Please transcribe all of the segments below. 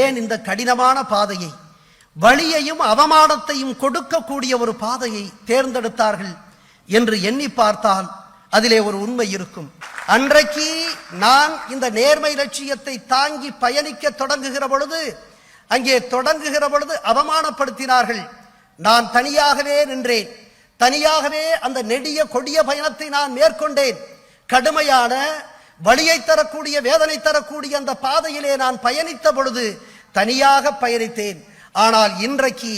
ஏன் இந்த கடினமான பாதையை, வலியையும் அவமானத்தையும் கொடுக்கக்கூடிய ஒரு பாதையை தேர்ந்தெடுத்தார்கள் என்று எண்ணி பார்த்தால் அதிலே ஒரு உண்மை இருக்கும். அன்றைக்கு நான் இந்த நேர்மை லட்சியத்தை தாங்கி பயணிக்க தொடங்குகிற பொழுது அவமானப்படுத்தினார்கள். நான் தனியாகவே நின்றேன். தனியாகவே அந்த நெடிய கொடிய பயணத்தை நான் மேற்கொண்டேன். கடுமையான வலியை தரக்கூடிய, வேதனை தரக்கூடிய அந்த பாதையிலே நான் பயணித்த பொழுது தனியாக பயணித்தேன். ஆனால் இன்றைக்கு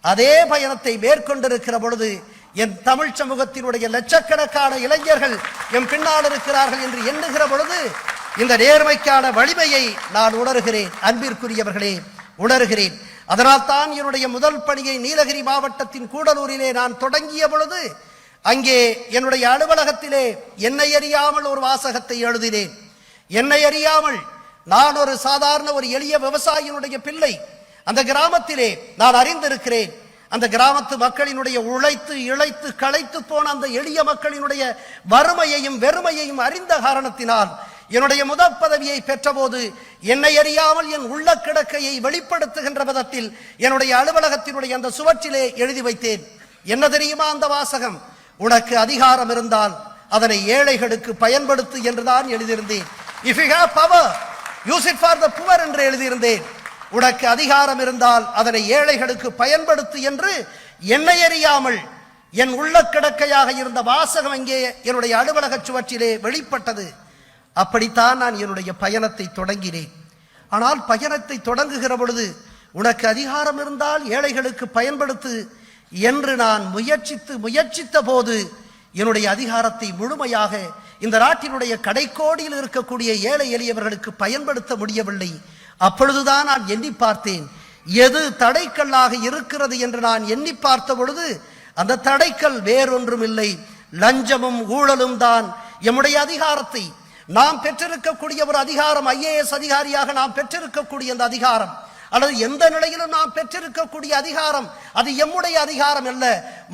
அதே பயணத்தை மேற்கொண்டிருக்கிற பொழுது என் தமிழ் சமூகத்தினுடைய லட்சக்கணக்கான இளைஞர்கள் என் பின்னால் இருக்கிறார்கள் என்று எண்ணுகிற பொழுது இந்த நேர்மைக்கான வலிமையை நான் உணர்கிறேன். அன்பிற்குரியவர்களே, உணர்கிறேன். அதனால் தான் என்னுடைய முதல் பணியை நீலகிரி மாவட்டத்தின் கூடலூரிலே நான் தொடங்கிய பொழுது அங்கே என்னுடைய அலுவலகத்திலே என்னை அறியாமல் ஒரு வாசகத்தை எழுதினேன். என்னை அறியாமல் நான் ஒரு சாதாரண ஒரு எளிய விவசாயியினுடைய பிள்ளை. அந்த கிராமத்திலே நான் அறிந்திருக்கிறேன். அந்த கிராமத்து மக்களினுடைய உழைத்து இழைத்து களைத்து போன அந்த எளிய மக்களினுடைய வறுமையையும் வெறுமையையும் அறிந்த காரணத்தினால் என்னுடைய முதல் பதவியை பெற்றபோது என்னை அறியாமல் என் உள்ள கிடக்கையை வெளிப்படுத்துகின்ற விதத்தில் என்னுடைய அலுவலகத்தினுடைய அந்த சுவற்றிலே எழுதி வைத்தேன். என்ன தெரியுமா அந்த வாசகம்? உனக்கு அதிகாரம் இருந்தால் அதனை ஏழைகளுக்கு பயன்படுத்து என்றுதான் எழுதியிருந்தேன். If you have power, use it for the poor என்று எழுதியிருந்தேன். உனக்கு அதிகாரம் இருந்தால் அதனை ஏழைகளுக்கு பயன்படுத்து என்று என்னை அறியாமல் என் உள்ள கிடக்கையாக இருந்த வாசகம் அங்கே என்னுடைய அலுவலக சுவற்றிலே வெளிப்பட்டது. அப்படித்தான் நான் என்னுடைய பயணத்தை தொடங்கினேன். ஆனால் பயணத்தை தொடங்குகிற பொழுது உனக்கு அதிகாரம் இருந்தால் ஏழைகளுக்கு பயன்படுத்து என்று நான் முயற்சித்த போது என்னுடைய அதிகாரத்தை முழுமையாக இந்த நாட்டினுடைய கடைக்கோடியில் இருக்கக்கூடிய ஏழை எளியவர்களுக்கு பயன்படுத்த முடியவில்லை. அப்பொழுதுதான் நான் எண்ணி பார்த்தேன், எது தடைக்கல்லாக இருக்கிறது என்று நான் எண்ணி பார்த்த பொழுது அந்த தடைக்கல் வேறொன்றும் இல்லை, லஞ்சமும் ஊழலும் தான். எம்முடைய அதிகாரத்தை நாம் பெற்றிருக்கக்கூடிய ஒரு அதிகாரம், IAS அதிகாரியாக நாம் பெற்றிருக்கக்கூடிய அந்த அதிகாரம், அல்லது எந்த நிலையிலும் நாம் பெற்றிருக்கக்கூடிய அதிகாரம், அது எம்முடைய அதிகாரம் அல்ல,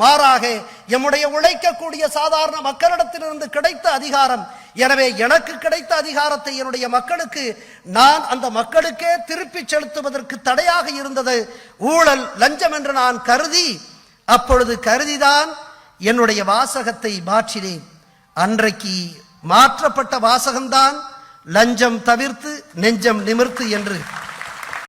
மாறாக எம்முடைய உழைக்கக்கூடிய சாதாரண மக்களிடத்திலிருந்து கிடைத்த அதிகாரம். எனவே எனக்கு கிடைத்த அதிகாரத்தை என்னுடைய மக்களுக்கு நான் அந்த மக்களுக்கே திருப்பி செலுத்துவதற்கு தடையாக இருந்தது ஊழல், லஞ்சம் என்று நான் கருதிதான் என்னுடைய வாசகத்தை மாற்றினேன். அன்றைக்கு மாற்றப்பட்ட வாசகம்தான் லஞ்சம் தவிர்த்து நெஞ்சம் நிமிர்த்து என்று.